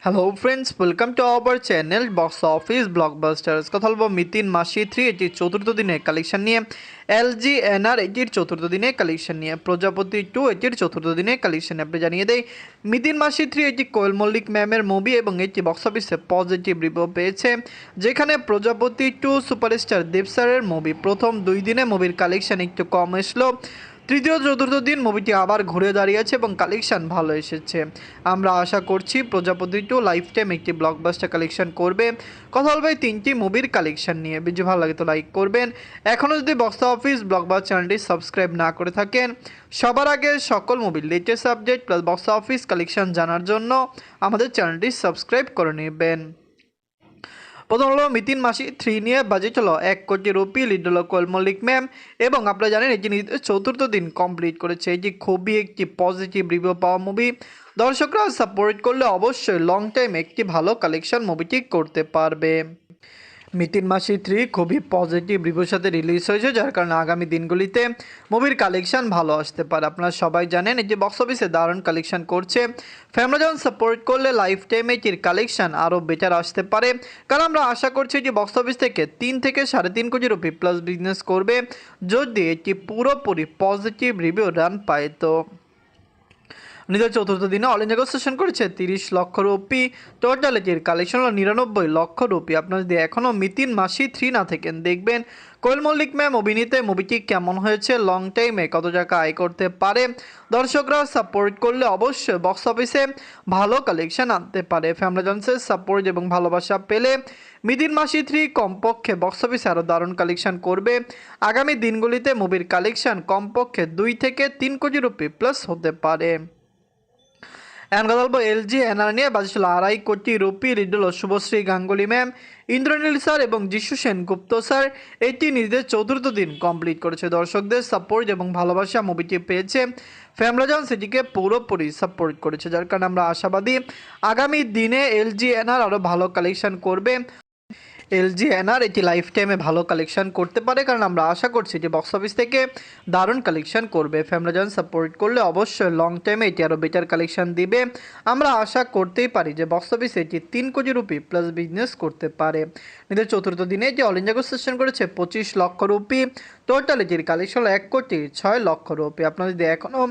Hello friends, welcome to our channel box office blockbusters. কথা বলবো মিতিন মাসি 3 এটির চতুর্থ দিনের কালেকশন নিয়ে, LGNR এটির চতুর্থ দিনের কালেকশন নিয়ে, প্রজাপতি 2 এটির চতুর্থ দিনের কালেকশন আপনি জানিয়ে দেয়। মিতিন মাসি 3 এটি কোয়েল মল্লিক ম্যামের মুভি এবং এটি বক্স অফিসে পজিটিভ রিভিউ পেয়েছে, যেখানে প্রজাপতি 2 সুপারস্টার দেব স্যারের মুভি প্রথম 2 দিনে মুভির কালেকশন একটু কম এসলো। তৃতীয় চতুর্থ দিন মুভিটি আবার ঘুরে দাঁড়িয়েছে এবং কালেকশন ভালো এসেছে। আমরা আশা করছি প্রজাপতি 2 লাইফ টাইম একটি ব্লকবাস্টার কালেকশন করবে। কথা বলবে 3টি মুভির কালেকশন নিয়ে। ভিডিও ভালো লাগে তো লাইক করবেন। এখনও যদি বক্স অফিস ব্লকবাস্টার চ্যানেলটি সাবস্ক্রাইব না করে থাকেন, সবার আগে সকল মুভির latest update plus box office collection জানার জন্য আমাদের চ্যানেলটি সাবস্ক্রাইব করে নেবেন। প্রথম হলো মিতিন মাসি 3 নিয়ে বাজেট হলো 1 কোটি রুপি, লিড হলো কোয়েল মল্লিক ম্যাম এবং আপনারা জানেন এটি চতুর্থ দিন কমপ্লিট করেছে। এটি খুবই একটি পজিটিভ রিভিউ পাওয়া মুভি। দর্শকরা সাপোর্ট করলে অবশ্যই লং টাইম একটি ভালো কালেকশন মুভিটি করতে পারবে। মিতিন মাসি 3 খুবই পজিটিভ রিভিউর সাথে রিলিজ হয়েছে, যার কারণে আগামী দিনগুলিতে মুভির কালেকশন ভালো আসতে পারে। আপনারা সবাই জানেন এই যে বক্স অফিসে দারুণ কালেকশন করছে। ফ্যামিলিজন সাপোর্ট করলে লাইফ টাইমে এটির কালেকশন আরও বেটার আসতে পারে, কারণ আমরা আশা করছি যে বক্স অফিস থেকে 3 থেকে 3.5 কোটি রুপি প্লাস বিজনেস করবে যদি এটি পুরোপুরি পজিটিভ রিভিউ রান পায়। তো নিজের চতুর্থ দিনে অল ইন্ডিয়া সেশন করেছে 30 লক্ষ রুপি। টোটাল এটির কালেকশন হলো 99 লক্ষ রুপি। আপনারা যদি এখনও মিতিন মাসি 3 না থাকেন, দেখবেন কোয়েল মল্লিক ম্যাম অভিনীত মুভিটি কেমন হয়েছে, লং টাইমে কত টাকা আয় করতে পারে। দর্শকরা সাপোর্ট করলে অবশ্যই বক্স অফিসে ভালো কালেকশন আনতে পারে। ফ্যামিলি জনসের সাপোর্ট এবং ভালোবাসা পেলে মিতিন মাসি 3 কমপক্ষে বক্স অফিসে আরও দারুণ কালেকশন করবে। আগামী দিনগুলিতে মুভির কালেকশন কমপক্ষে 2 থেকে 3 কোটি রুপি প্লাস হতে পারে। এখন কথা বলবো LGNR নিয়ে। বাজেট ছিল 2.5 কোটি রুপি, লিড হলো শুভশ্রী গাঙ্গুলি ম্যাম, ইন্দ্রনীল স্যার এবং যিশু সেনগুপ্ত স্যার। এটি নিজেদের চতুর্থ দিন কমপ্লিট করেছে। দর্শকদের সাপোর্ট এবং ভালোবাসা মুভিটি পেয়েছে। ফ্যামিলিজন সেটিকে পুরোপুরি সাপোর্ট করেছে, যার কারণে আমরা আশাবাদী আগামী দিনে LGNR আরও ভালো কালেকশন করবে। LGNR এটি লাইফ টাইমে ভালো কালেকশন করতে পারে, কারণ আমরা আশা করছি যে বক্স অফিস থেকে দারুণ কালেকশন করবে। ফ্যামিলিজন সাপোর্ট করলে অবশ্যই লং টাইমে এটি আরও বেটার কালেকশন দিবে। আমরা আশা করতেই পারি যে বক্স অফিসে এটি 3 কোটি রুপি প্লাস বিজনেস করতে পারে। নিজের চতুর্থ দিনে এটি অল ইন্ডিয়া সেশন করেছে 25 লক্ষ রুপি। টোটাল এটির কালেকশন 1 কোটি 6 লক্ষ রুপি। আপনারা যদি এখনও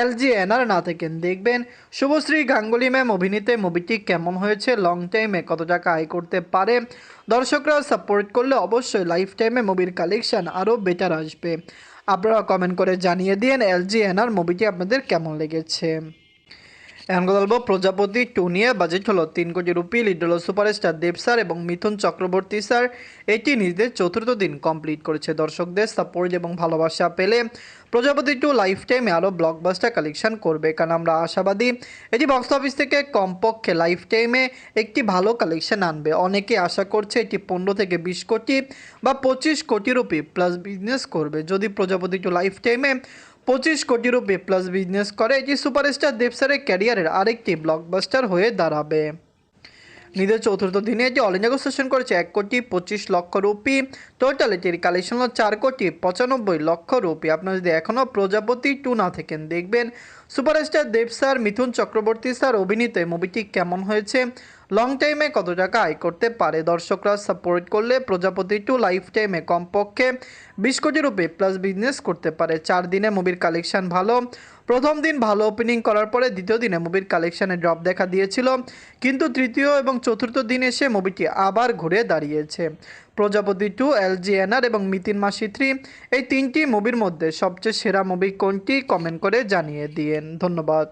LGNR না থাকেন, দেখবেন শুভশ্রী গাঙ্গুলি ম্যাম অভিনীত মুভিটি কেমন হয়েছে, লং টাইমে কত টাকা আয় করতে পারে। দর্শকরা সাপোর্ট করলে অবশ্যই লাইফ টাইমে মুভির কালেকশন আরও বেটার আসবে। আপনারা কমেন্ট করে জানিয়ে দিন LGNR মুভিটি আপনাদের কেমন লেগেছে। এখন কথা বলবো প্রজাপতি 2 নিয়ে। বাজেট হলো 3 কোটি রুপি, লিড হলো সুপারস্টার দেব স্যার এবং মিথুন চক্রবর্তী স্যার। এটি নিজেদের চতুর্থ দিন কমপ্লিট করেছে। দর্শকদের সাপোর্ট এবং ভালোবাসা পেলে প্রজাপতি 2 লাইফ টাইমে আরও ব্লকবাস্টার কালেকশন করবে, কারণ আমরা আশাবাদী এটি বক্স অফিস থেকে কমপক্ষে লাইফ টাইমে একটি ভালো কালেকশন আনবে। অনেকে আশা করছে এটি 15 থেকে 20 কোটি বা 25 কোটি রুপি প্লাস বিজনেস করবে। যদি প্রজাপতি 2 লাইফ টাইমে 25 কোটি রুপি প্লাস বিজনেস করে, এটি সুপারস্টার দেব স্যারের ক্যারিয়ারের আরেকটি ব্লকবাস্টার হয়ে দাঁড়াবে। নিজের চতুর্থ দিনে এটি অল ইন্ডিয়া সেশন করেছে 1 কোটি 25 লক্ষ রুপি। টোটাল এটির কালেকশন হলো 4 কোটি 95 লক্ষ রুপি। আপনারা যদি এখনও প্রজাপতি 2 না থাকেন, দেখবেন সুপারস্টার দেব স্যার, মিথুন চক্রবর্তী স্যার অভিনীত মুভিটি কেমন হয়েছে, লং টাইমে কত টাকা আয় করতে পারে। দর্শকরা সাপোর্ট করলে প্রজাপতি 2 লাইফ টাইমে কমপক্ষে 20 কোটি রুপি প্লাস বিজনেস করতে পারে। 4 দিনে মুভির কালেকশন ভালো। প্রথম দিন ভালো ওপেনিং করার পরে দ্বিতীয় দিনে মুভির কালেকশানে ড্রপ দেখা দিয়েছিল, কিন্তু তৃতীয় এবং চতুর্থ দিন এসে মুভিটি আবার ঘুরে দাঁড়িয়েছে। প্রজাপতি 2, LGNR এবং মিতিন মাসি 3 এই 3টি মুভির মধ্যে সবচেয়ে সেরা মুভি কোনটি, কমেন্ট করে জানিয়ে দিন। ধন্যবাদ।